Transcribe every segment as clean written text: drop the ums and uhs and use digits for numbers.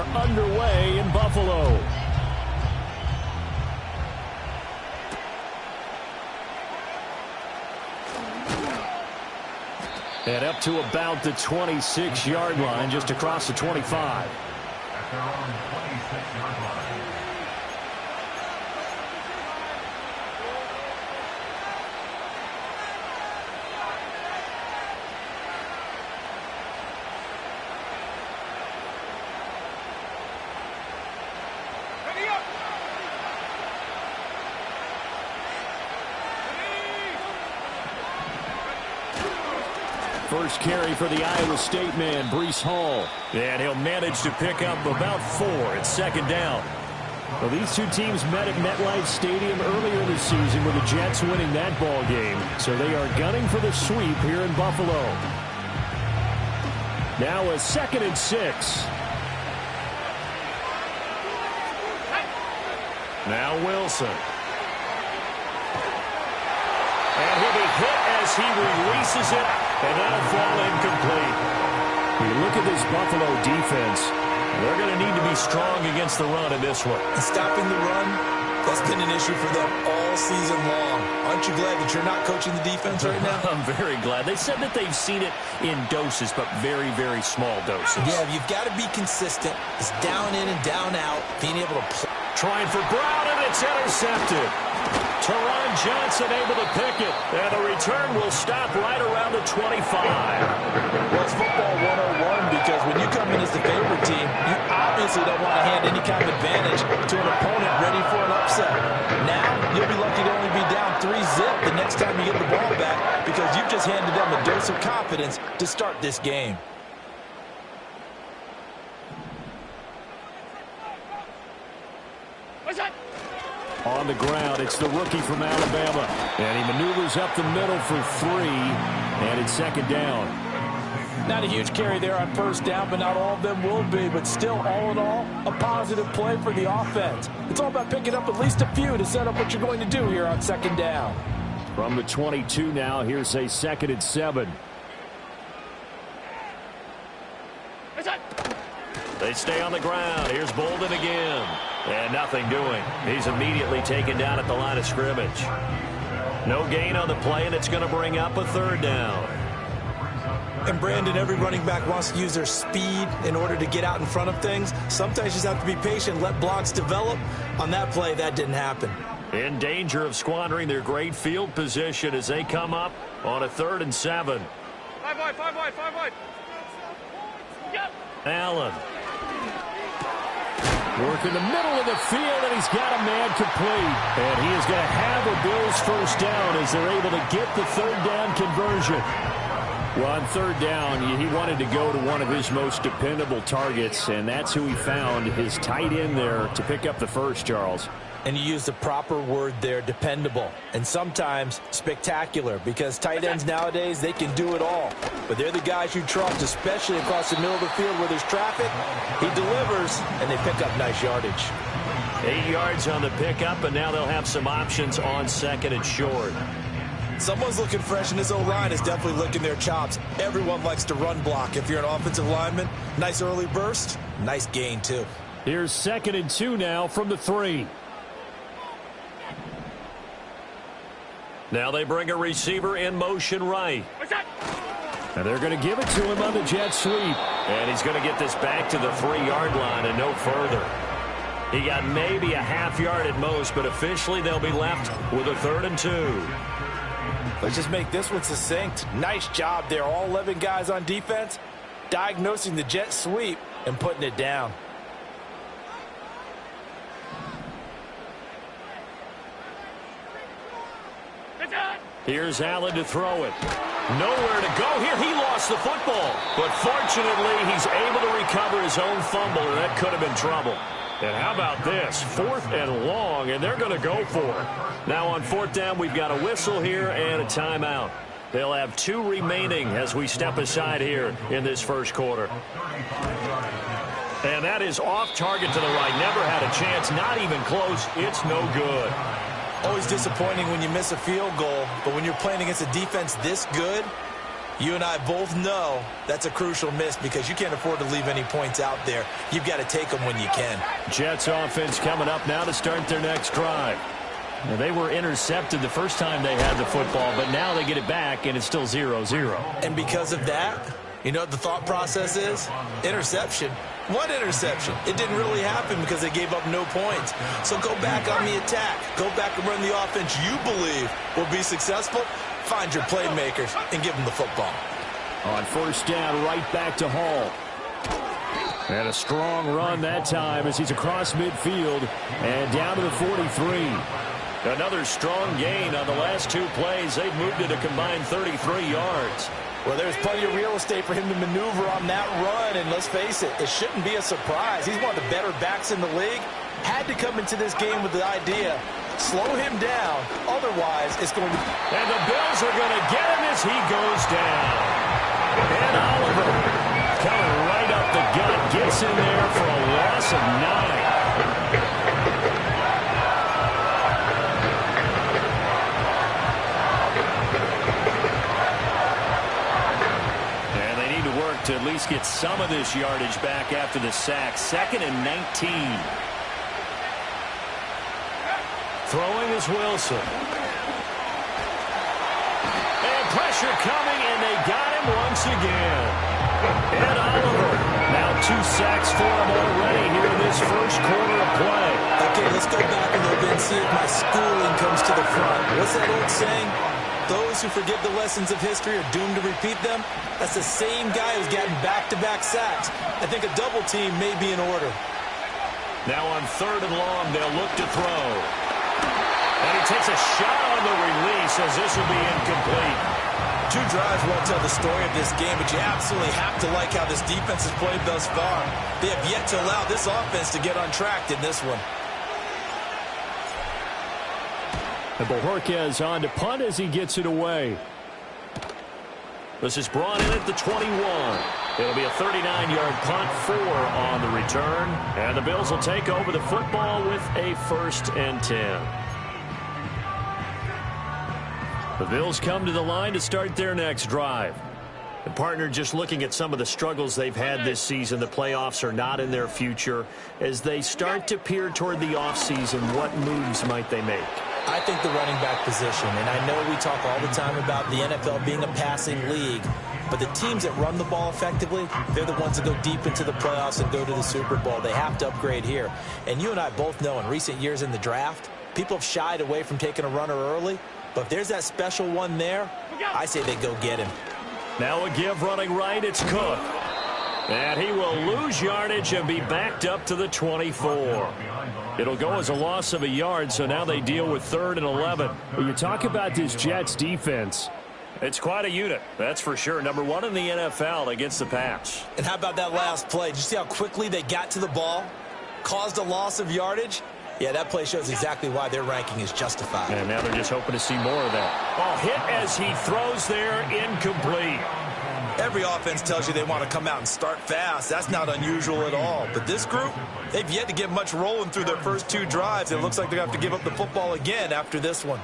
are underway in Buffalo. And up to about the 26-yard line, just across the 25. At their own 26-yard line. First carry for the Iowa State man, Breece Hall. And he'll manage to pick up about 4 at second down. Well, these two teams met at MetLife Stadium earlier this season with the Jets winning that ball game. So they are gunning for the sweep here in Buffalo. Now a 2nd and 6. Now Wilson. And he'll be hit as he releases it, and that'll fall incomplete. You look at this Buffalo defense, they're going to need to be strong against the run in this one. And stopping the run, that's been an issue for them all season long. Aren't you glad that you're not coaching the defense right now? I'm very glad. They said that they've seen it in doses, but very, very small doses. Yeah, you've got to be consistent. It's down in and down out, being able to play. Trying for Brown, and it's intercepted. Teron Johnson able to pick it, and the return will stop right around the 25. Well, it's football 101 because when you come in as the favorite team, you obviously don't want to hand any kind of advantage to an opponent ready for an upset. Now, you'll be lucky to only be down 3-zip the next time you get the ball back because you've just handed them a dose of confidence to start this game. On the ground, it's the rookie from Alabama. And he maneuvers up the middle for 3, and it's second down. Not a huge carry there on first down, but not all of them will be. But still, all in all, a positive play for the offense. It's all about picking up at least a few to set up what you're going to do here on second down. From the 22 now, here's a 2nd and 7. They stay on the ground. Here's Bolden again. And nothing doing. He's immediately taken down at the line of scrimmage. No gain on the play, and it's going to bring up a 3rd down. And Brandon, every running back wants to use their speed in order to get out in front of things. Sometimes you just have to be patient, let blocks develop. On that play, that didn't happen. In danger of squandering their great field position as they come up on a 3rd and 7. 5 wide. Yep. Allen. Working the middle of the field, and he's got a man complete. And he is going to have a Bills first down as they're able to get the 3rd down conversion. Well, on 3rd down, he wanted to go to one of his most dependable targets, and that's who he found, his tight end there, to pick up the first, Charles. And you use the proper word there, dependable. And sometimes spectacular, because tight ends nowadays, they can do it all. But they're the guys you trust, especially across the middle of the field where there's traffic. He delivers, and they pick up nice yardage. 8 yards on the pickup, and now they'll have some options on 2nd and short. Someone's looking fresh, and this O-line is definitely licking their chops. Everyone likes to run block. If you're an offensive lineman, nice early burst, nice gain, too. Here's 2nd and 2 now from the 3. Now they bring a receiver in motion right. And they're going to give it to him on the jet sweep. And he's going to get this back to the 3-yard line and no further. He got maybe a half yard at most, but officially they'll be left with a 3rd and 2. Let's just make this one succinct. Nice job there. All 11 guys on defense diagnosing the jet sweep and putting it down. Here's Allen to throw it. Nowhere to go here. He lost the football. But fortunately, he's able to recover his own fumble, and that could have been trouble. And how about this? 4th and long, and they're going to go for it. Now on 4th down, we've got a whistle here and a timeout. They'll have 2 remaining as we step aside here in this first quarter. And that is off target to the right. Never had a chance, not even close. It's no good. Always disappointing when you miss a field goal, but when you're playing against a defense this good, You and I both know that's a crucial miss because you can't afford to leave any points out there. You've got to take them when you can. Jets offense coming up now to start their next drive. Now, they were intercepted the first time they had the football, but now they get it back, and it's still 0-0. And because of that, you know what the thought process is? Interception. One interception. It didn't really happen because they gave up no points. So go back on the attack. Go back and run the offense you believe will be successful. Find your playmakers and give them the football. On first down, right back to Hall. And a strong run that time as he's across midfield and down to the 43. Another strong gain on the last two plays. They've moved it a combined 33 yards. Well, there's plenty of real estate for him to maneuver on that run, and let's face it, it shouldn't be a surprise. He's one of the better backs in the league. Had to come into this game with the idea, slow him down, otherwise it's going to... And the Bills are going to get him as he goes down. And Oliver coming right up the gut, gets in there for a loss of 9. To at least get some of this yardage back after the sack. 2nd and 19. Throwing is Wilson. And pressure coming, and they got him once again. And Oliver. Now 2 sacks for him already here in this first quarter of play. Okay, let's go back a little bit and see if my schooling comes to the front. What's that old saying? Those who forget the lessons of history are doomed to repeat them. That's the same guy who's gotten back-to-back sacks. I think a double team may be in order. Now on 3rd and long, they'll look to throw. And he takes a shot on the release as this will be incomplete. 2 drives won't tell the story of this game, but you absolutely have to like how this defense has played thus far. They have yet to allow this offense to get untracked in this one. And Bojorquez on to punt as he gets it away. This is brought in at the 21. It'll be a 39-yard punt, 4 on the return. And the Bills will take over the football with a 1st and 10. The Bills come to the line to start their next drive. The partner, just looking at some of the struggles they've had this season, the playoffs are not in their future. As they start to peer toward the offseason, what moves might they make? I think the running back position, and I know we talk all the time about the NFL being a passing league, but the teams that run the ball effectively, they're the ones that go deep into the playoffs and go to the Super Bowl. They have to upgrade here. And you and I both know in recent years in the draft, people have shied away from taking a runner early, but if there's that special one there, I say they go get him. Now a give running right, it's Cook. And he will lose yardage and be backed up to the 24. It'll go as a loss of a yard, so now they deal with 3rd and 11. When you talk about this Jets defense, it's quite a unit, that's for sure. Number 1 in the NFL against the pass. And how about that last play? Did you see how quickly they got to the ball? Caused a loss of yardage? Yeah, that play shows exactly why their ranking is justified. And now they're just hoping to see more of that. Oh, hit as he throws there, incomplete. Every offense tells you they want to come out and start fast. That's not unusual at all. But this group, they've yet to get much rolling through their first 2 drives. It looks like they're going to have to give up the football again after this one.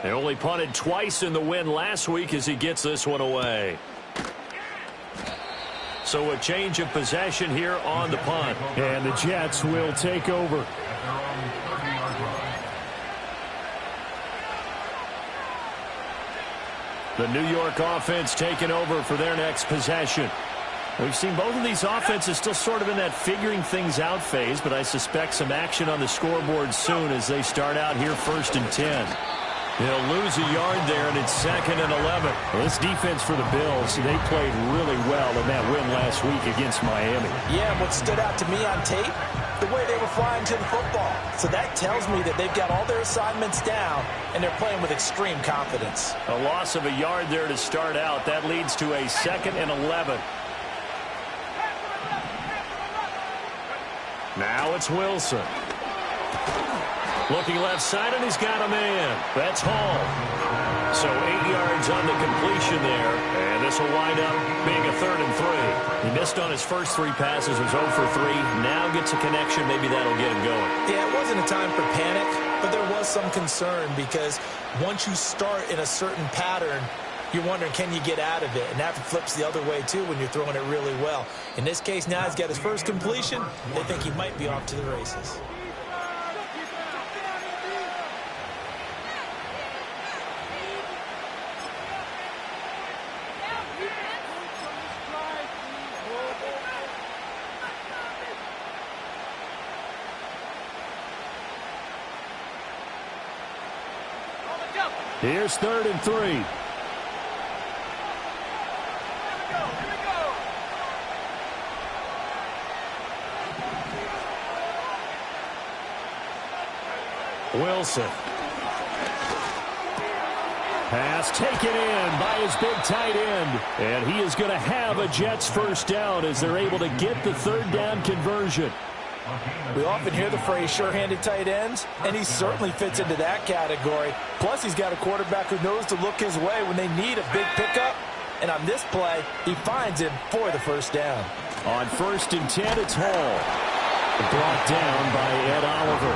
They only punted twice in the win last week as he gets this one away. So a change of possession here on the punt. And the Jets will take over. The New York offense taking over for their next possession. We've seen both of these offenses still sort of in that figuring things out phase, but I suspect some action on the scoreboard soon as they start out here 1st and 10. They'll lose a yard there, and it's 2nd and 11. Well, this defense for the Bills, they played really well in that win last week against Miami. Yeah, and what stood out to me on tape, the way they were flying to the football. So that tells me that they've got all their assignments down, and they're playing with extreme confidence. A loss of a yard there to start out. That leads to a 2nd and 11. Now it's Wilson. Looking left side, and he's got a man. That's Hall. So 8 yards on the completion there, and this will wind up being a 3rd and 3. He missed on his first 3 passes, was 0 for 3. Now gets a connection. Maybe that'll get him going. Yeah, it wasn't a time for panic, but there was some concern because once you start in a certain pattern, you're wondering, can you get out of it? And that flips the other way, too, when you're throwing it really well. In this case, now he's got his first completion. They think he might be off to the races. Here's 3rd and 3. Wilson. Pass taken in by his big tight end. And he is going to have a Jets first down as they're able to get the 3rd down conversion. We often hear the phrase sure-handed tight ends, and he certainly fits into that category. Plus, he's got a quarterback who knows to look his way when they need a big pickup. And on this play, he finds him for the first down. On 1st and 10, it's Hall. Brought down by Ed Oliver.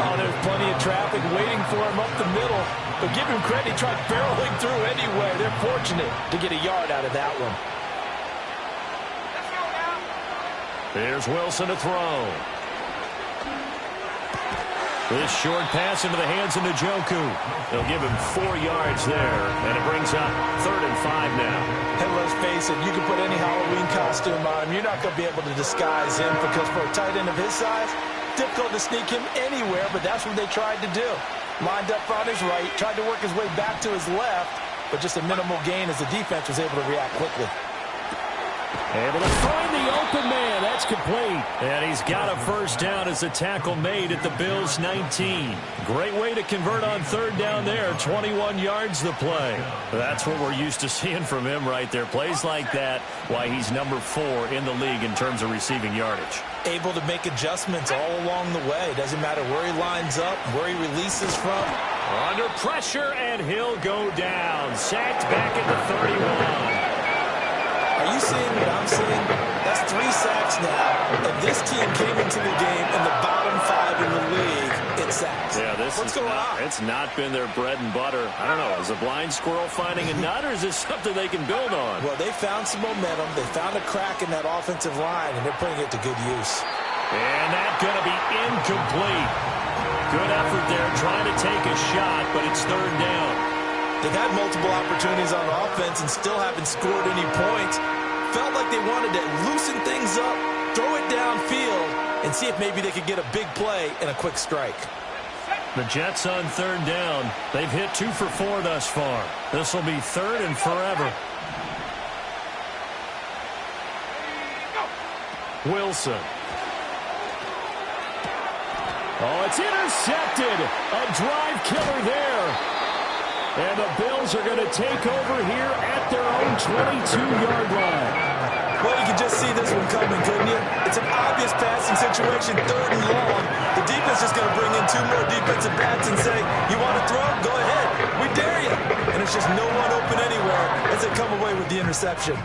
Oh, there's plenty of traffic waiting for him up the middle. But give him credit, he tried barreling through anyway. They're fortunate to get a yard out of that one. There's Wilson to throw. This short pass into the hands of Njoku. They'll give him 4 yards there, and it brings up 3rd and 5 now. And let's face it, you can put any Halloween costume on him. You're not going to be able to disguise him because for a tight end of his size, difficult to sneak him anywhere, but that's what they tried to do. Lined up on his right, tried to work his way back to his left, but just a minimal gain as the defense was able to react quickly. Able to find the open man. That's complete. And he's got a first down as the tackle made at the Bills' 19. Great way to convert on 3rd down there. 21 yards the play. That's what we're used to seeing from him right there. Plays like that, why he's number 4 in the league in terms of receiving yardage. Able to make adjustments all along the way. Doesn't matter where he lines up, where he releases from. Under pressure, and he'll go down. Sacked back at the 31. Are you seeing what I'm seeing? That's 3 sacks now, and this team came into the game in the bottom 5 in the league in sacks. Yeah, What's going on? It's not been their bread and butter. I don't know. Is a blind squirrel finding a nut, or is this something they can build on? Well, they found some momentum. They found a crack in that offensive line, and they're putting it to good use. And that's going to be incomplete. Good effort there, trying to take a shot, but it's 3rd down. They've had multiple opportunities on offense and still haven't scored any points. Felt like they wanted to loosen things up, throw it downfield, and see if maybe they could get a big play and a quick strike. The Jets on 3rd down. They've hit 2 for 4 thus far. This will be 3rd and forever. Wilson. Oh, it's intercepted. A drive killer there. And the Bills are going to take over here at their own 22-yard line. Well, you can just see this one coming, couldn't you? It's an obvious passing situation, 3rd and long. The defense is going to bring in 2 more defensive backs and say, you want to throw? Go ahead. We dare you. And it's just no one open anywhere as they come away with the interception.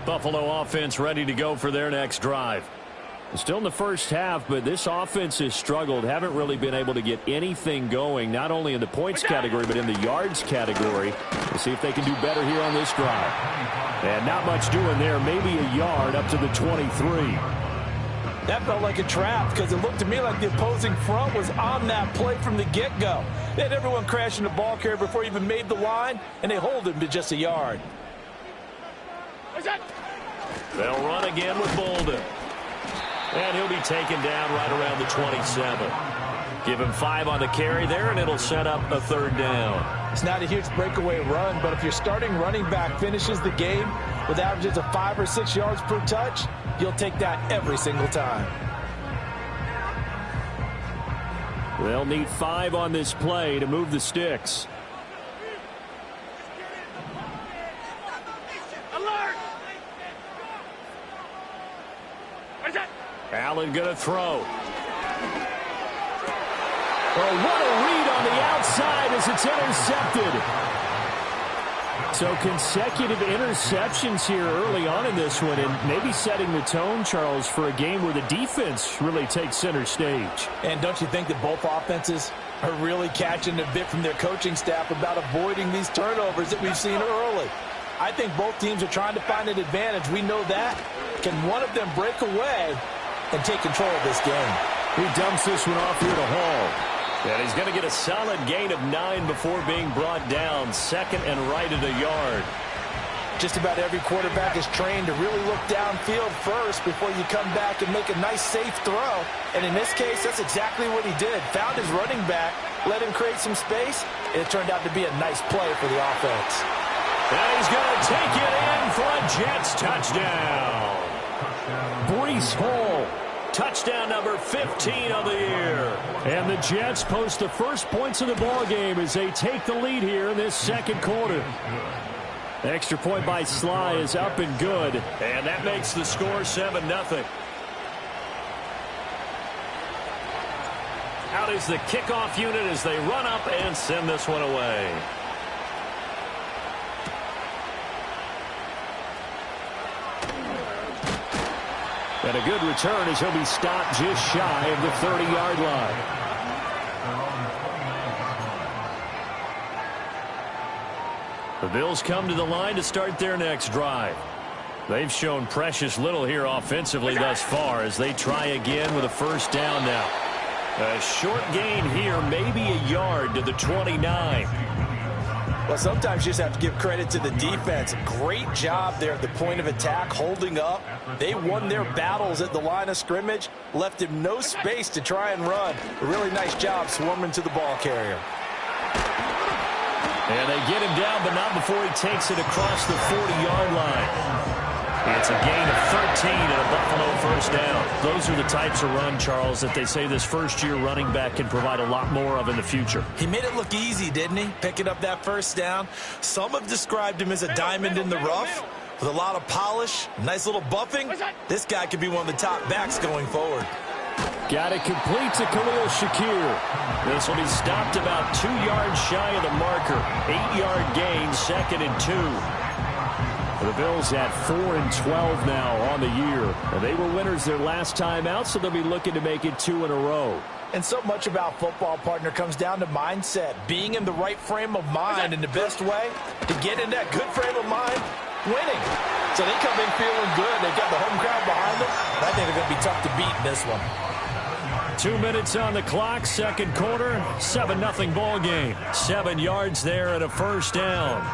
Buffalo offense ready to go for their next drive. Still in the first half, but this offense has struggled. Haven't really been able to get anything going, not only in the points category, but in the yards category. We'll see if they can do better here on this drive. And not much doing there. Maybe a yard up to the 23. That felt like a trap because it looked to me like the opposing front was on that play from the get-go. They had everyone crashing the ball carrier before he even made the line, and they hold him to just a yard. They'll run again with Bolden. And he'll be taken down right around the 27. Give him 5 on the carry there, and it'll set up a 3rd down. It's not a huge breakaway run, but if your starting running back finishes the game with averages of 5 or 6 yards per touch, you'll take that every single time. They'll need 5 on this play to move the sticks. Allen going to throw. Oh, what a read on the outside as it's intercepted. So consecutive interceptions here early on in this one, and maybe setting the tone, Charles, for a game where the defense really takes center stage. And don't you think that both offenses are really catching a bit from their coaching staff about avoiding these turnovers that we've seen early? I think both teams are trying to find an advantage. We know that. Can one of them break away and take control of this game? He dumps this one off here to Hall. And he's going to get a solid gain of 9 before being brought down. Second and right at a yard. Just about every quarterback is trained to really look downfield first before you come back and make a nice, safe throw. And in this case, that's exactly what he did. Found his running back, let him create some space, and it turned out to be a nice play for the offense. And he's going to take it in for a Jets touchdown. Breece Hall. Touchdown number 15 of the year. And the Jets post the first points of the ball game as they take the lead here in this second quarter. Extra point by Sly is up and good. And that makes the score 7-0. Out is the kickoff unit as they run up and send this one away. And a good return as he'll be stopped just shy of the 30-yard line. The Bills come to the line to start their next drive. They've shown precious little here offensively thus far as they try again with a first down now. A short gain here, maybe a yard to the 29. Well, sometimes you just have to give credit to the defense. Great job there at the point of attack, holding up. They won their battles at the line of scrimmage, left him no space to try and run. A really nice job swarming to the ball carrier. And they get him down, but not before he takes it across the 40-yard line. It's a gain of 13 and a Buffalo first down. Those are the types of run, Charles, that they say this first-year running back can provide a lot more of in the future. He made it look easy, didn't he? Picking up that first down. Some have described him as a diamond in the rough with a lot of polish, nice little buffing. This guy could be one of the top backs going forward. Got it complete to Khalil Shakir. This will be stopped about 2 yards shy of the marker. 8-yard gain, 2nd and 2. The Bills at 4-12 now on the year. And they were winners their last time out, so they'll be looking to make it 2 in a row. And so much about football, partner, comes down to mindset. Being in the right frame of mind, and the best way to get in that good frame of mind, winning. So they come in feeling good. They've got the home crowd behind them. I think they're going to be tough to beat in this one. 2 minutes on the clock, second quarter, 7-0 ball game. 7 yards there and a first down.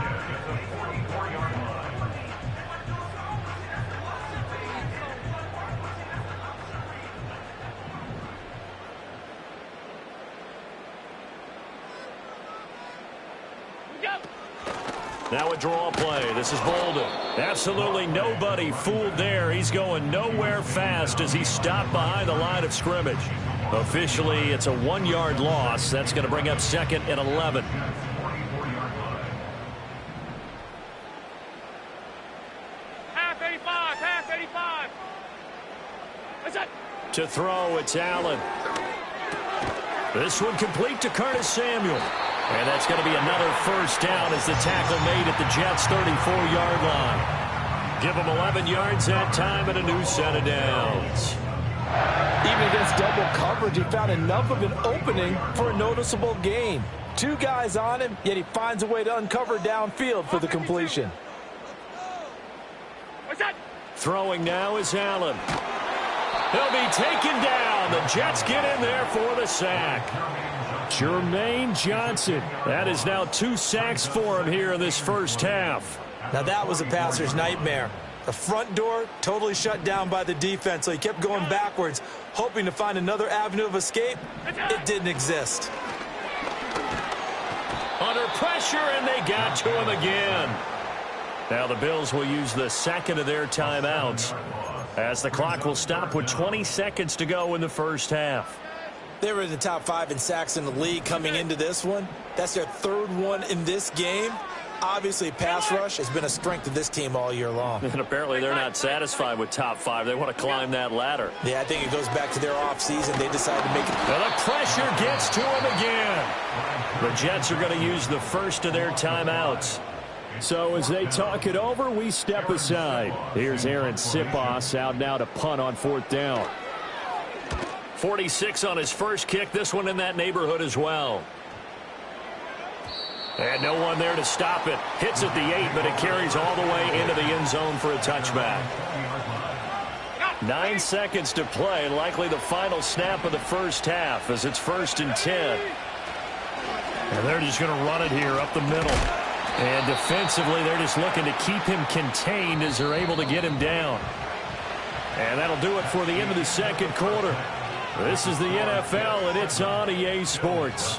Now a draw play. This is Bolden. Absolutely nobody fooled there. He's going nowhere fast as he's stopped behind the line of scrimmage. Officially, it's a 1-yard loss. That's going to bring up 2nd and 11. Half 85, half 85. What's that? To throw, it's Allen. This one complete to Curtis Samuel. And that's going to be another first down as the tackle made at the Jets' 34-yard line. Give them 11 yards that time and a new set of downs. Even against double coverage, he found enough of an opening for a noticeable gain. 2 guys on him, yet he finds a way to uncover downfield for the completion. What's that? Throwing now is Allen. He'll be taken down. The Jets get in there for the sack. Jermaine Johnson. That is now 2 sacks for him here in this first half. Now that was a passer's nightmare. The front door totally shut down by the defense, so he kept going backwards, hoping to find another avenue of escape. It didn't exist. Under pressure, and they got to him again. Now the Bills will use the second of their timeouts as the clock will stop with 20 seconds to go in the first half. They were in the top 5 in sacks in the league coming into this one. That's their 3rd one in this game. Obviously, pass rush has been a strength of this team all year long. And apparently they're not satisfied with top 5. They want to climb that ladder. Yeah, I think it goes back to their offseason. They decided to make it. Well, the pressure gets to him again. The Jets are going to use the first of their timeouts. So as they talk it over, we step aside. Here's Aaron Sipos out now to punt on 4th down. 46 on his first kick. This one in that neighborhood as well. And no one there to stop it. Hits at the 8, but it carries all the way into the end zone for a touchback. 9 seconds to play, likely the final snap of the first half as it's 1st and 10. And they're just going to run it here up the middle. And defensively, they're just looking to keep him contained as they're able to get him down. And that'll do it for the end of the second quarter. This is the NFL, and it's on EA Sports.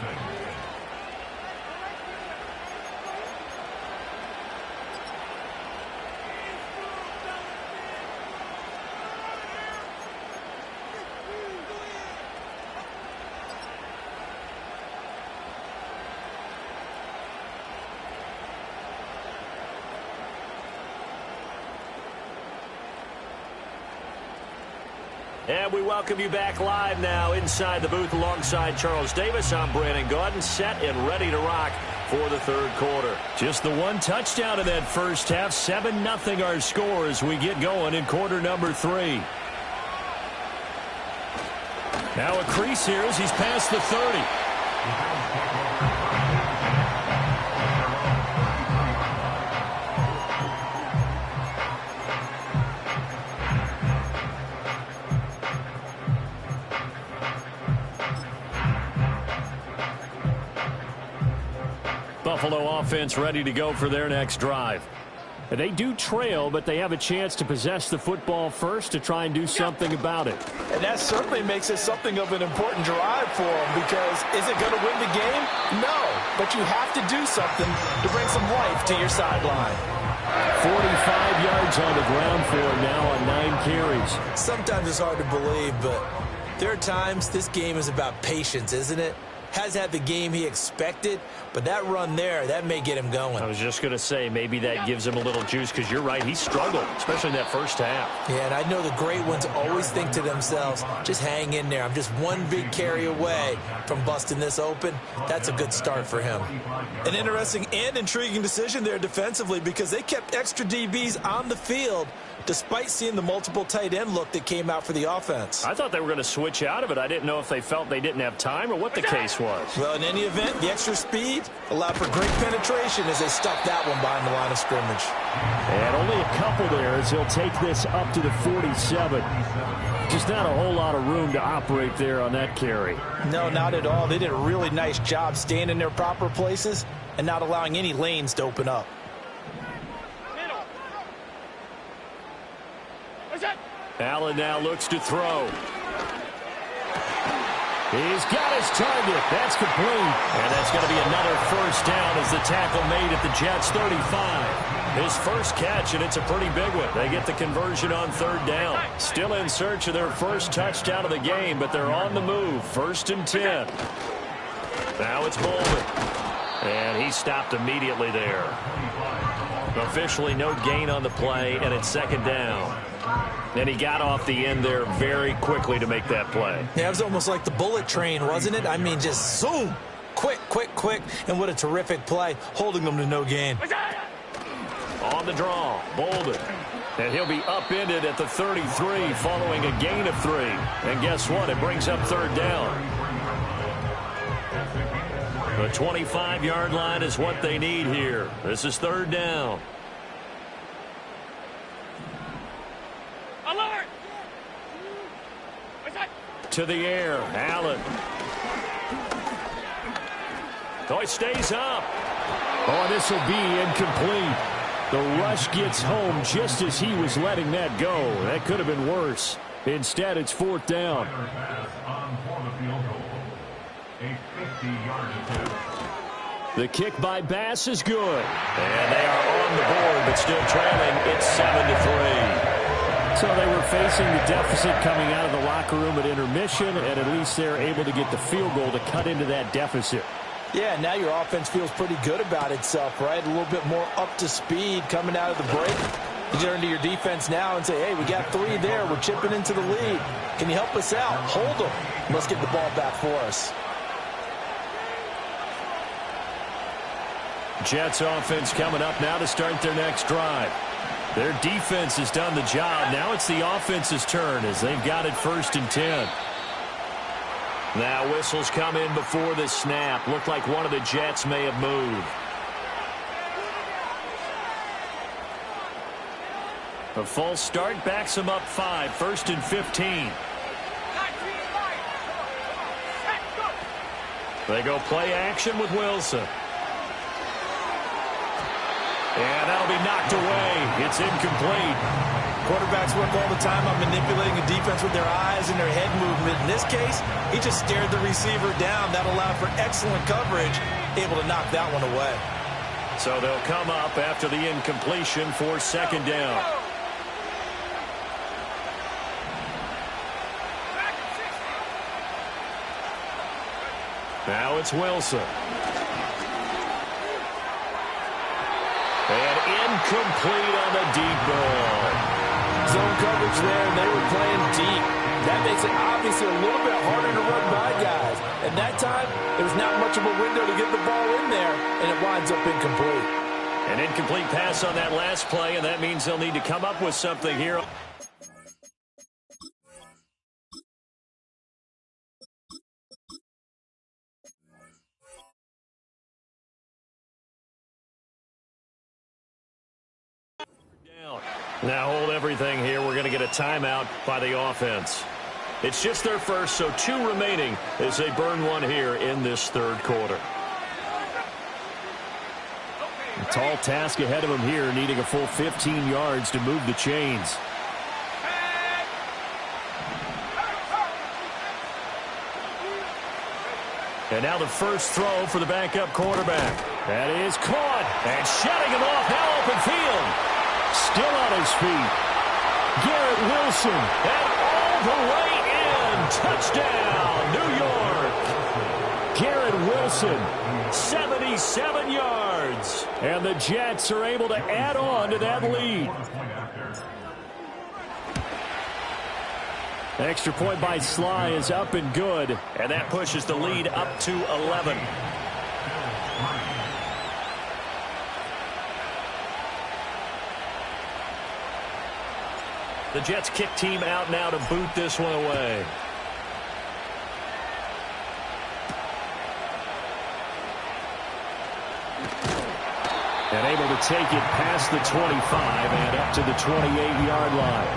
And we welcome you back live now inside the booth alongside Charles Davis. I'm Brandon Gaudin, set and ready to rock for the third quarter. Just the one touchdown in that first half. 7-0 our score as we get going in quarter number 3. Now a crease here as he's past the 30. Buffalo offense ready to go for their next drive. And they do trail, but they have a chance to possess the football first to try and do something about it. And that certainly makes it something of an important drive for them, because is it going to win the game? No, but you have to do something to bring some life to your sideline. 45 yards on the ground for him now on 9 carries. Sometimes it's hard to believe, but there are times this game is about patience, isn't it? Has had the game he expected, but that run there, that may get him going. I was just going to say, maybe that gives him a little juice, because you're right, he struggled, especially in that first half. Yeah, and I know the great ones always think to themselves, just hang in there. I'm just one big carry away from busting this open. That's a good start for him. An interesting and intriguing decision there defensively, because they kept extra DBs on the field despite seeing the multiple tight end look that came out for the offense. I thought they were going to switch out of it. I didn't know if they felt they didn't have time or what the case was. Well, in any event, the extra speed allowed for great penetration as they stuck that one behind the line of scrimmage. And only a couple there as he'll take this up to the 47. Just not a whole lot of room to operate there on that carry. No, not at all. They did a really nice job staying in their proper places and not allowing any lanes to open up. Allen now looks to throw. He's got his target. That's complete. And that's going to be another first down as the tackle made at the Jets' 35. His first catch, and it's a pretty big one. They get the conversion on 3rd down. Still in search of their first touchdown of the game, but they're on the move. 1st and 10. Now it's Bowman. And he stopped immediately there. Officially no gain on the play, and it's 2nd down. And he got off the end there very quickly to make that play. Yeah, it was almost like the bullet train, wasn't it? I mean, just zoom. Quick, quick, quick. And what a terrific play, holding them to no gain. On the draw, Bolden. And he'll be upended at the 33 following a gain of 3. And guess what? It brings up 3rd down. The 25-yard line is what they need here. This is 3rd down. Alert! To the air, Allen. Oh, it stays up. Oh, this will be incomplete. The rush gets home just as he was letting that go. That could have been worse. Instead, it's 4th down. The kick by Bass is good. And they are on the board, but still trailing. It's 7-3. So they were facing the deficit coming out of the locker room at intermission, and at least they're able to get the field goal to cut into that deficit. Yeah, now your offense feels pretty good about itself, right? A little bit more up to speed coming out of the break. You turn to your defense now and say, hey, we got 3 there. We're chipping into the lead. Can you help us out? Hold them. Let's get the ball back for us. Jets offense coming up now to start their next drive. Their defense has done the job. Now it's the offense's turn as they've got it 1st and 10. Now whistles come in before the snap. Looked like one of the Jets may have moved. A false start backs them up 5. 1st and 15. They go play action with Wilson. And that'll be knocked away. It's incomplete. Quarterbacks work all the time on manipulating the defense with their eyes and their head movement. In this case, he just stared the receiver down. That allowed for excellent coverage, able to knock that one away. So they'll come up after the incompletion for 2nd down. Now it's Wilson. And incomplete on the deep ball. Zone coverage there, and they were playing deep. That makes it obviously a little bit harder to run by guys. And that time, there was not much of a window to get the ball in there, and it winds up incomplete. An incomplete pass on that last play, and that means they'll need to come up with something here. Now hold everything here. We're going to get a timeout by the offense. It's just their first, so 2 remaining as they burn one here in this 3rd quarter. A tall task ahead of them here, needing a full 15 yards to move the chains. And now the first throw for the backup quarterback. That is caught. And shutting him off, now open field. Still on his feet. Garrett Wilson. And all the way in. Touchdown, New York. Garrett Wilson, 77 yards. And the Jets are able to add on to that lead. Extra point by Sly is up and good. And that pushes the lead up to 11. The Jets kick team out now to boot this one away. And able to take it past the 25 and up to the 28-yard line.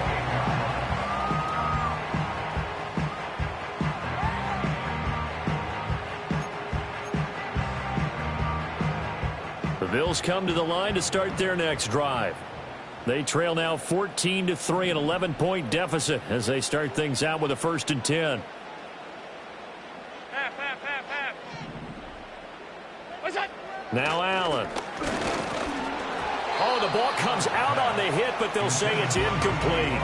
The Bills come to the line to start their next drive. They trail now 14-3, an 11-point deficit as they start things out with a 1st and 10. What's that? Now Allen. Oh, the ball comes out on the hit, but they'll say it's incomplete.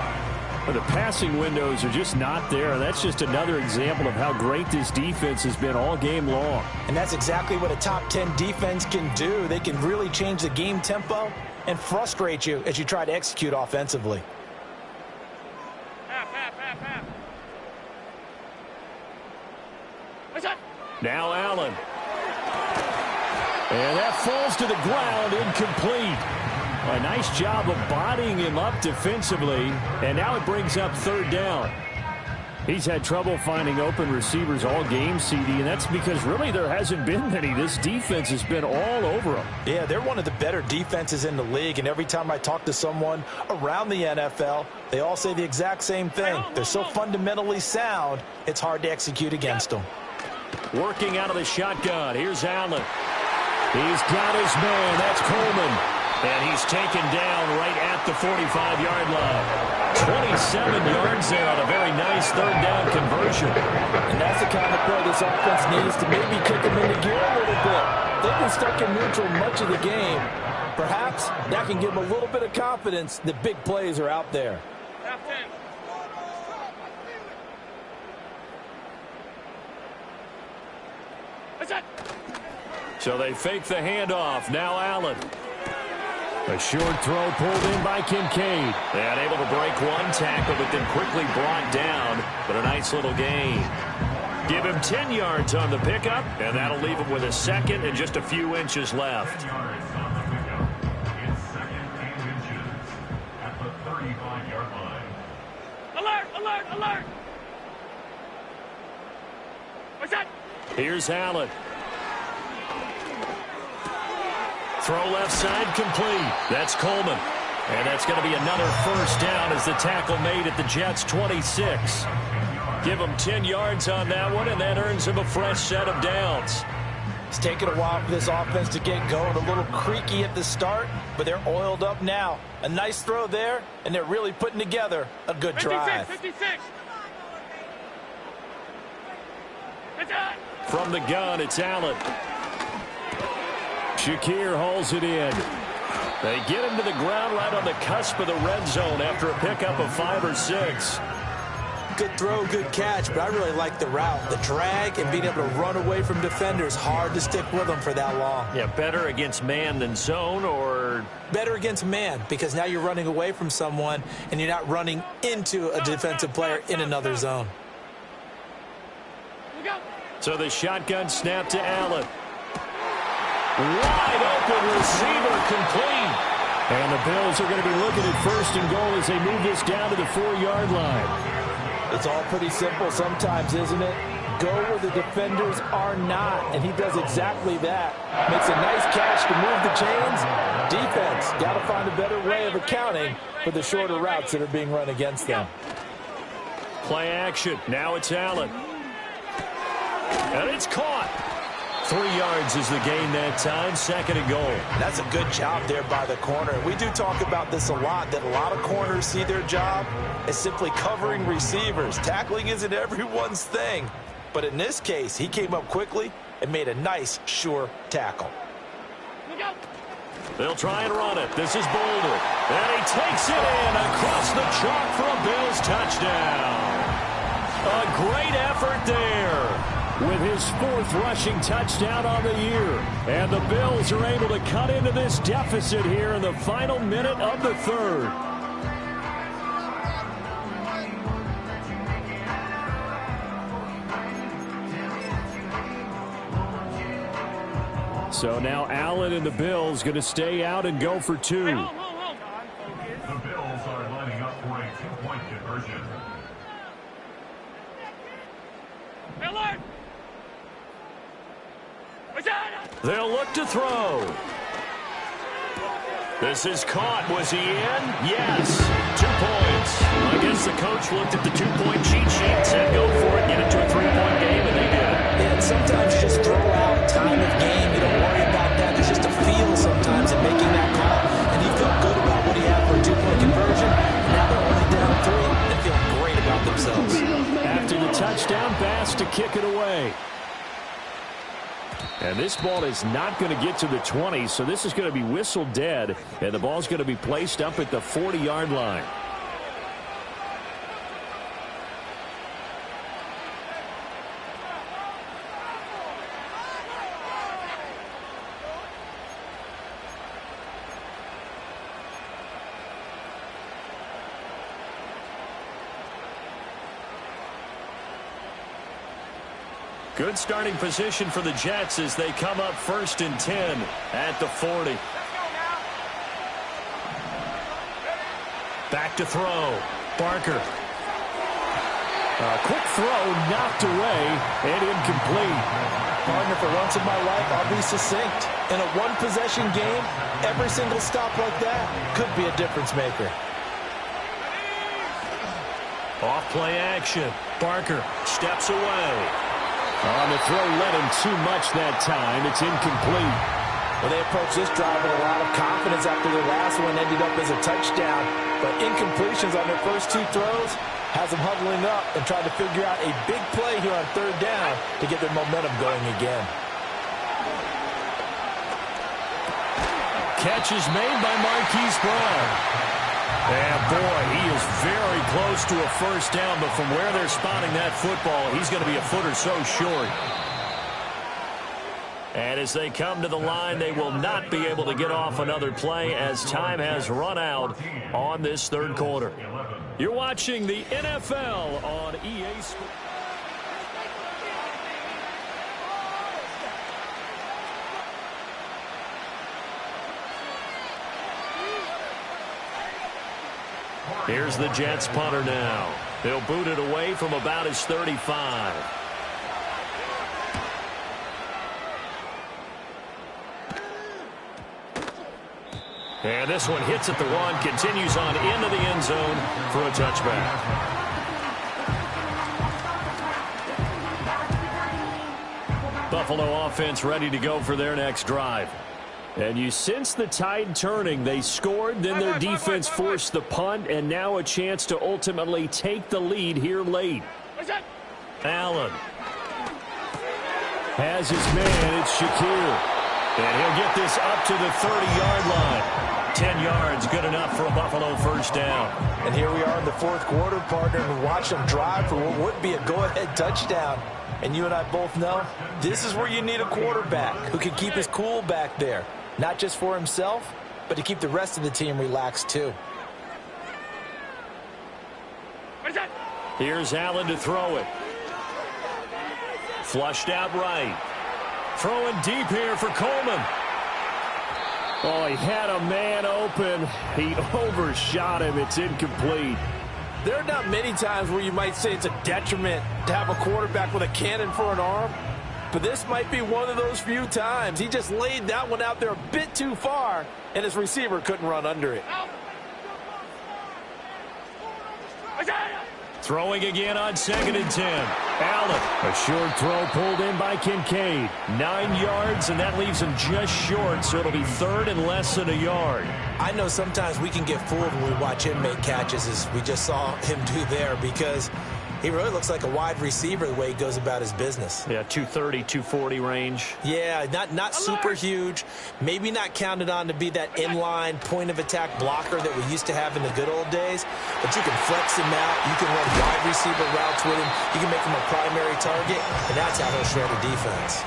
Well, the passing windows are just not there. That's just another example of how great this defense has been all game long. And that's exactly what a top 10 defense can do. They can really change the game tempo and frustrate you as you try to execute offensively. Now Allen. And that falls to the ground, incomplete. A nice job of bodying him up defensively, and now it brings up 3rd down. He's had trouble finding open receivers all game, CD, and that's because really there hasn't been many. This defense has been all over them. Yeah, they're one of the better defenses in the league, and every time I talk to someone around the NFL, they all say the exact same thing. They're so fundamentally sound, it's hard to execute against them. Working out of the shotgun, here's Allen. He's got his man, that's Coleman. And he's taken down right at the 45-yard line. 27 yards there on a very nice 3rd down conversion. And that's the kind of play this offense needs to maybe kick them into gear a little bit. They've been stuck in neutral much of the game. Perhaps that can give them a little bit of confidence that big plays are out there. So they fake the handoff. Now Allen. A short throw pulled in by Kincaid. And able to break one tackle, but then quickly brought down. But a nice little gain. Give him 10 yards on the pickup, and that'll leave him with a second and just a few inches left. 10 yards on the pickup. It's second and inches at the 35-yard line. Alert, alert, alert! What's that? Here's Allen. Throw left side complete. That's Coleman. And that's going to be another first down as the tackle made at the Jets' 26. Give him 10 yards on that one, and that earns him a fresh set of downs. It's taken a while for this offense to get going. A little creaky at the start, but they're oiled up now. A nice throw there, and they're really putting together a good drive. 56. It's on. From the gun, it's Allen. Shakir hauls it in. They get him to the ground right on the cusp of the red zone after a pickup of 5 or 6. Good throw, good catch, but I really like the route. The drag and being able to run away from defenders, hard to stick with them for that long. Yeah, better against man than zone, or better against man, because now you're running away from someone and you're not running into a defensive player in another zone. So the shotgun snap to Allen. Wide open receiver complete. And the Bills are going to be looking at first and goal as they move this down to the 4-yard line. It's all pretty simple sometimes, isn't it? Go where the defenders are not, and he does exactly that. Makes a nice catch to move the chains. Defense, got to find a better way of accounting for the shorter routes that are being run against them. Play action. Now it's Allen. And it's caught. 3 yards is the gain that time. Second and goal. That's a good job there by the corner. We do talk about this a lot, that a lot of corners see their job as simply covering receivers. Tackling isn't everyone's thing. But in this case, he came up quickly and made a nice, sure tackle. They'll try and run it. This is Boulder. And he takes it in across the chalk for a Bills touchdown. A great effort there, with his 4th rushing touchdown on the year. And the Bills are able to cut into this deficit here in the final minute of the 3rd. So now Allen and the Bills going to stay out and go for 2. The Bills are lining up for a 2-point conversion. Alert! They'll look to throw. This is caught. Was he in? Yes. 2 points. I guess the coach looked at the 2-point cheat sheet and said, go for it, get it to a 3-point game, and they did. And sometimes you just throw out time of game. You don't worry about that. There's just a feel sometimes in making that call. And he felt good about what he had for a 2-point conversion. And now they're only down 3. They feel great about themselves. After the touchdown pass to kick it away. And this ball is not going to get to the 20, so this is going to be whistled dead, and the ball's going to be placed up at the 40-yard line. Good starting position for the Jets as they come up 1st and 10 at the 40. Back to throw. Barker. A quick throw knocked away and incomplete. Partner, for once in my life, I'll be succinct. In a one-possession game, every single stop like that could be a difference maker. Off play action. Barker steps away. On the throw, led him too much that time. It's incomplete. Well, they approached this drive with a lot of confidence after their last one ended up as a touchdown. But incompletions on their first 2 throws has them huddling up and trying to figure out a big play here on 3rd down to get their momentum going again. Catch is made by Marquise Brown. And, boy, he is very close to a first down, but from where they're spotting that football, he's going to be a foot or so short. And as they come to the line, they will not be able to get off another play as time has run out on this 3rd quarter. You're watching the NFL on EA Sports. Here's the Jets punter now. They'll boot it away from about his 35. And this one hits at the 1, continues on into the end zone for a touchback. Buffalo offense ready to go for their next drive. And you sense the tide turning. They scored, then their defense forced the punt, and now a chance to ultimately take the lead here late. Allen has his man. It's Shakir. And he'll get this up to the 30-yard line. 10 yards, good enough for a Buffalo first down. And here we are in the fourth quarter, partner, and watch them drive for what would be a go-ahead touchdown. And you and I both know this is where you need a quarterback who can keep his cool back there. Not just for himself, but to keep the rest of the team relaxed too. Here's Allen to throw it. Flushed out right. Throwing deep here for Coleman. Oh, he had a man open. He overshot him. It's incomplete. There are not many times where you might say it's a detriment to have a quarterback with a cannon for an arm, but this might be one of those few times. He just laid that one out there a bit too far, and his receiver couldn't run under it. Throwing again on 2nd and 10. Allen, a short throw pulled in by Kincaid. 9 yards, and that leaves him just short, so it'll be 3rd and less than a yard. I know sometimes we can get fooled when we watch him make catches, as we just saw him do there, because he really looks like a wide receiver the way he goes about his business. Yeah, 230, 240 range. Yeah, not super huge. Maybe not counted on to be that inline point-of-attack blocker that we used to have in the good old days. But you can flex him out. You can run wide receiver routes with him. You can make him a primary target, and that's how he'll shred a defense.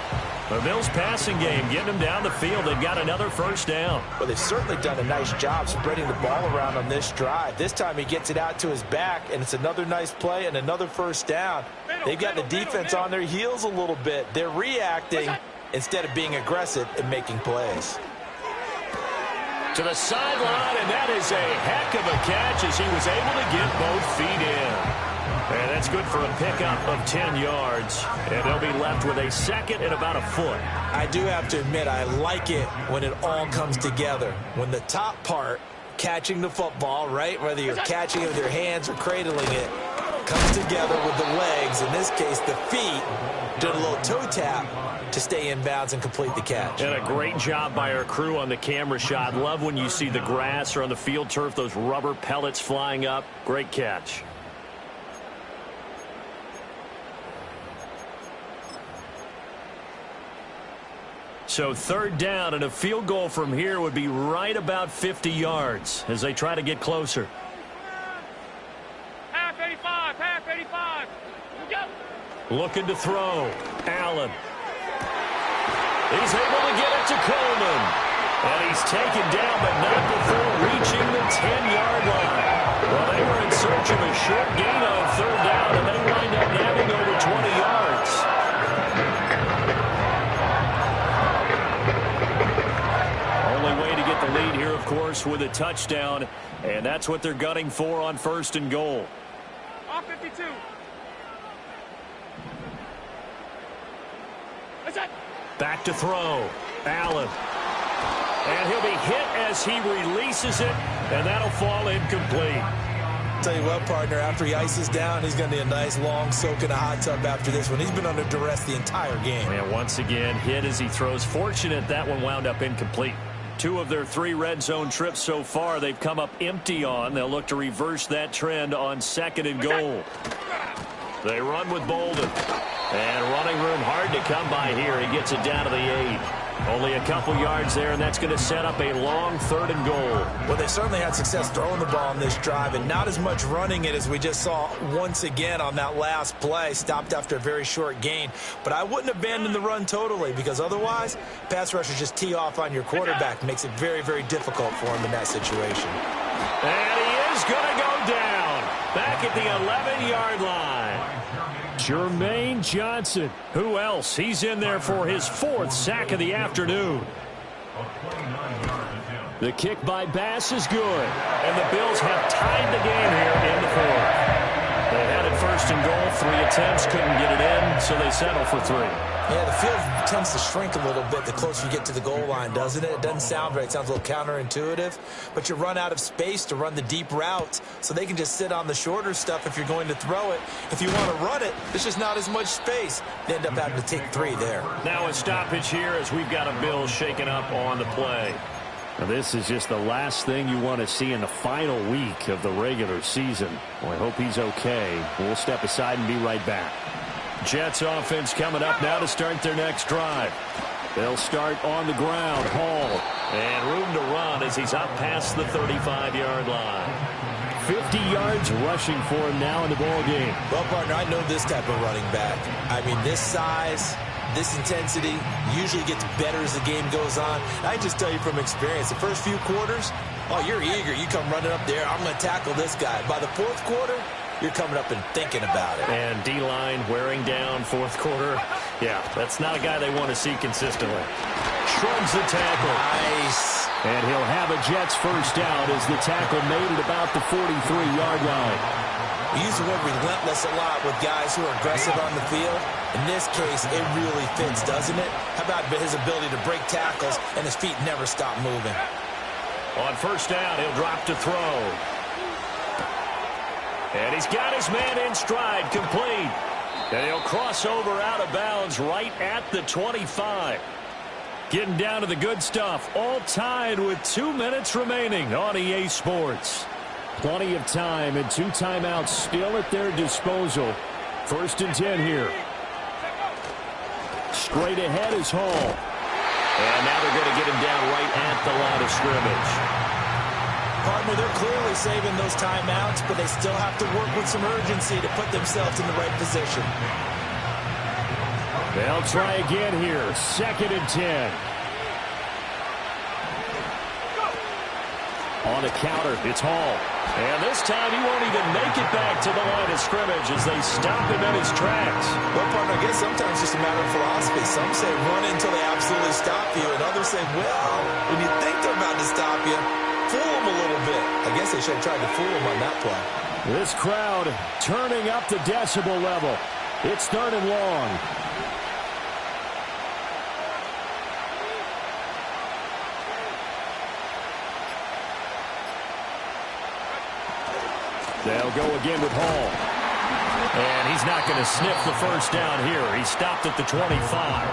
The Bills passing game, getting them down the field. They've got another first down. Well, they've certainly done a nice job spreading the ball around on this drive. This time he gets it out to his back, and it's another nice play and another first down. They've got the defense on their heels a little bit. They're reacting instead of being aggressive and making plays. To the sideline, and that is a heck of a catch as he was able to get both feet in. And that's good for a pickup of 10 yards. And they'll be left with a 2nd and about a foot. I do have to admit, I like it when it all comes together. When the top part, catching the football, right, whether you're catching it with your hands or cradling it, comes together with the legs, in this case the feet, doing a little toe tap to stay in bounds and complete the catch. And a great job by our crew on the camera shot. Love when you see the grass or on the field turf, those rubber pellets flying up. Great catch. So 3rd down, and a field goal from here would be right about 50 yards as they try to get closer. Half 85, half 85. Go. Looking to throw. Allen. He's able to get it to Coleman. And he's taken down, but not before reaching the 10-yard line. Well, they were in search of a short gain on 3rd down, and they wind up nabbing over 20 yards. The lead here, of course, with a touchdown, and that's what they're gunning for on 1st and goal. Off 52. Back to throw. Allen. And he'll be hit as he releases it, and that'll fall incomplete. Tell you what, partner, after he ices down, he's going to need a nice long soak in a hot tub after this one. He's been under duress the entire game. And once again, hit as he throws. Fortunate that one wound up incomplete. 2 of their 3 red zone trips so far, they've come up empty on. They'll look to reverse that trend on 2nd and goal. They run with Bolden. And running room hard to come by here. He gets it down to the 8. Only a couple yards there, and that's going to set up a long 3rd and goal. Well, they certainly had success throwing the ball on this drive, and not as much running it as we just saw once again on that last play. Stopped after a very short gain. But I wouldn't abandon the run totally, because otherwise, pass rushers just tee off on your quarterback. Makes it very, very difficult for him in that situation. And he is going to go down. Back at the 11-yard line. Jermaine Johnson. Who else? He's in there for his 4th sack of the afternoon. A 29-yard attempt. The kick by Bass is good. And the Bills have tied the game here in the fourth. They had it first and goal. 3 attempts, couldn't get it in, so they settle for 3. Yeah, the field tends to shrink a little bit the closer you get to the goal line, doesn't it? It doesn't sound right. It sounds a little counterintuitive. But you run out of space to run the deep routes, so they can just sit on the shorter stuff if you're going to throw it. If you want to run it, there's just not as much space. They end up having to take 3 there. Now a stoppage here as we've got a Bills shaken up on the play. Now this is just the last thing you want to see in the final week of the regular season. Well, I hope he's okay. We'll step aside and be right back. Jets offense coming up now to start their next drive. They'll start on the ground. Hall. And room to run as he's up past the 35-yard line. 50 yards rushing for him now in the ball game. Well, partner, I know this type of running back. I mean, this size, this intensity usually gets better as the game goes on. I just tell you from experience, the first few quarters, oh, you're eager. You come running up there. I'm going to tackle this guy. By the fourth quarter, you're coming up and thinking about it. And D-line wearing down fourth quarter. Yeah, that's not a guy they want to see consistently. Shrugs the tackle. Nice. And he'll have a Jets first down as the tackle made at about the 43-yard line. We use the word relentless a lot with guys who are aggressive on the field. In this case, it really fits, doesn't it? How about his ability to break tackles and his feet never stop moving? On first down, he'll drop to throw. And he's got his man in stride, complete. And he'll cross over out of bounds right at the 25. Getting down to the good stuff, all tied with 2 minutes remaining on EA Sports. Plenty of time and 2 timeouts still at their disposal. First and 10 here. Straight ahead is Hall. And now they're going to get him down right at the line of scrimmage. Partner, they're clearly saving those timeouts, but they still have to work with some urgency to put themselves in the right position. They'll try again here. Second and 10. On the counter, it's Hall. And this time he won't even make it back to the line of scrimmage as they stop him in his tracks. Well, partner, I guess sometimes it's just a matter of philosophy. Some say run until they absolutely stop you, and others say, well, when you think they're about to stop you, fool them a little bit. I guess they should have tried to fool them on that play. This crowd turning up the decibel level. It's third and long. They'll go again with Hall. And he's not going to sniff the first down here. He stopped at the 25.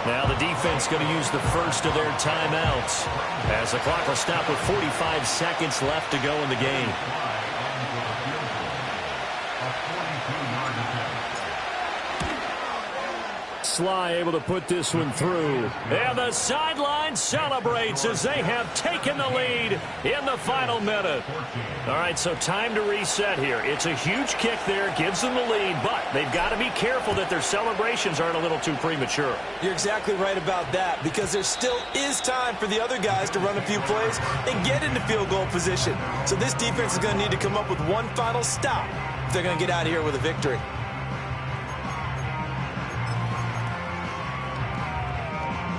Now the defense going to use the first of their timeouts as the clock will stop with 45 seconds left to go in the game. Sly able to put this one through. And the sideline celebrates as they have taken the lead in the final minute. All right, so time to reset here. It's a huge kick there, gives them the lead, but they've got to be careful that their celebrations aren't a little too premature. You're exactly right about that, because there still is time for the other guys to run a few plays and get into field goal position. So this defense is going to need to come up with one final stop if they're going to get out of here with a victory.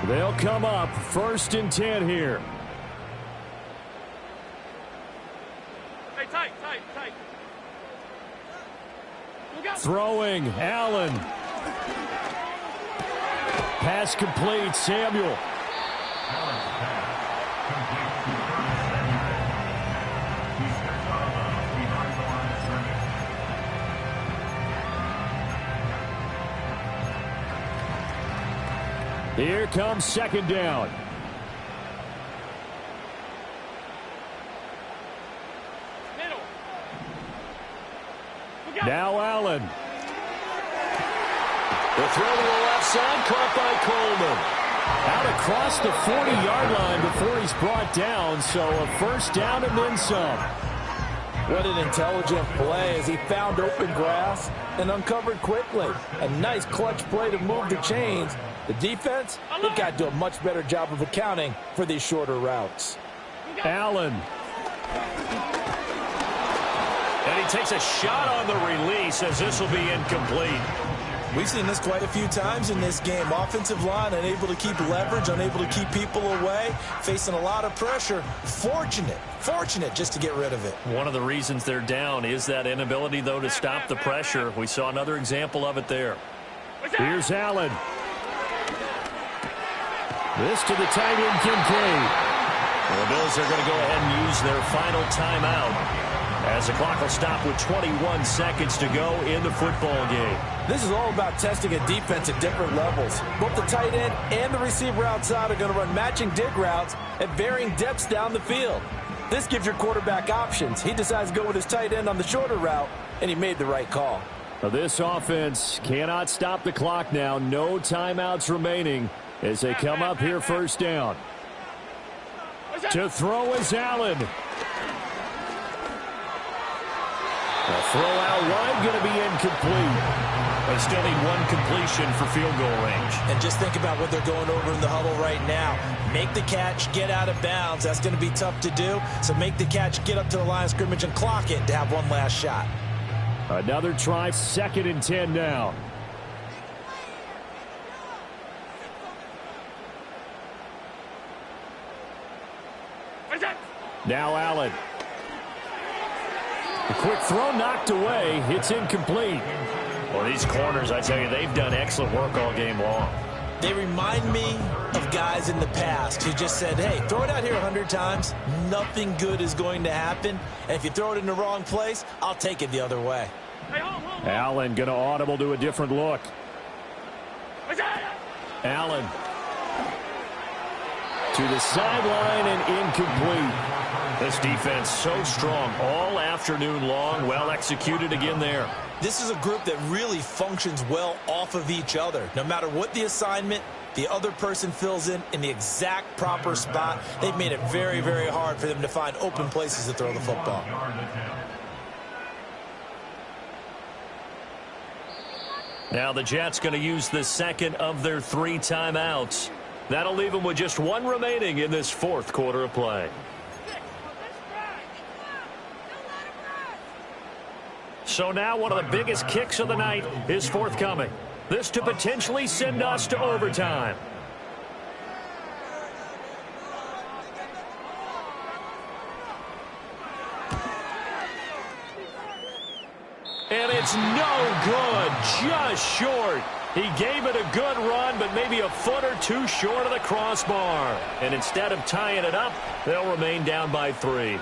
They'll come up first and 10 here. Hey, tight. Throwing, Allen. Pass complete, Samuel. Here comes second down. Middle. Now Allen. The throw to the left side, caught by Coleman. Out across the 40-yard line before he's brought down, so a first down and then some. What an intelligent play as he found open grass and uncovered quickly. A nice clutch play to move the chains. The defense, they've got to do a much better job of accounting for these shorter routes. Allen. And he takes a shot on the release as this will be incomplete. We've seen this quite a few times in this game. Offensive line unable to keep leverage, unable to keep people away, facing a lot of pressure. Fortunate just to get rid of it. One of the reasons they're down is that inability, though, to stop the pressure. We saw another example of it there. Here's Allen. This to the tight end, Kincaid. Well, the Bills are going to go ahead and use their final timeout as the clock will stop with 21 seconds to go in the football game. This is all about testing a defense at different levels. Both the tight end and the receiver outside are going to run matching dig routes at varying depths down the field. This gives your quarterback options. He decides to go with his tight end on the shorter route, and he made the right call. Now, this offense cannot stop the clock now. No timeouts remaining as they come up here first down. To throw is Allen. The throw out wide going to be incomplete. They still need one completion for field goal range. And just think about what they're going over in the huddle right now. Make the catch, get out of bounds. That's going to be tough to do. So make the catch, get up to the line of scrimmage, and clock it to have one last shot. Another try, 2nd and 10 now. Now Allen. A quick throw knocked away. It's incomplete. Well, these corners, I tell you, they've done excellent work all game long. They remind me of guys in the past who just said, hey, throw it out here 100 times. Nothing good is going to happen. And if you throw it in the wrong place, I'll take it the other way. Allen going to audible to a different look. Allen to the sideline and incomplete. This defense so strong all afternoon long. Well executed again there. This is a group that really functions well off of each other. No matter what the assignment, the other person fills in the exact proper spot. They've made it very, very hard for them to find open places to throw the football. Now the Jets going to use the second of their 3 timeouts. That'll leave them with just 1 remaining in this 4th quarter of play. So now one of the biggest kicks of the night is forthcoming. This to potentially send us to overtime. And it's no good, just short. He gave it a good run, but maybe a foot or 2 short of the crossbar. And instead of tying it up, they'll remain down by 3.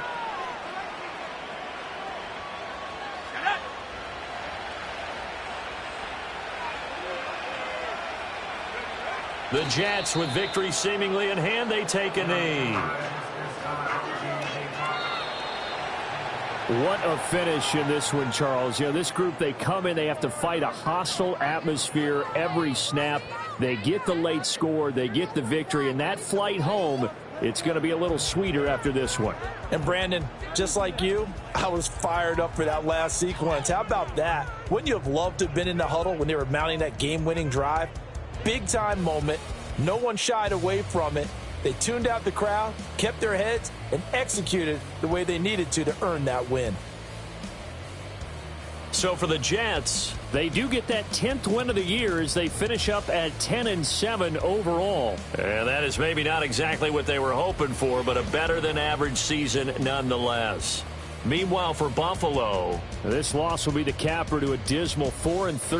The Jets, with victory seemingly in hand, they take a knee. What a finish in this one, Charles. You know, this group, they come in, they have to fight a hostile atmosphere every snap. They get the late score, they get the victory, and that flight home, it's going to be a little sweeter after this one. And Brandon, just like you, I was fired up for that last sequence. How about that? Wouldn't you have loved to have been in the huddle when they were mounting that game-winning drive? Big-time moment. No one shied away from it. They tuned out the crowd, kept their heads, and executed the way they needed to earn that win. So for the Jets, they do get that 10th win of the year as they finish up at 10-7 overall. And that is maybe not exactly what they were hoping for, but a better-than-average season nonetheless. Meanwhile, for Buffalo, this loss will be the capper to a dismal 4-13.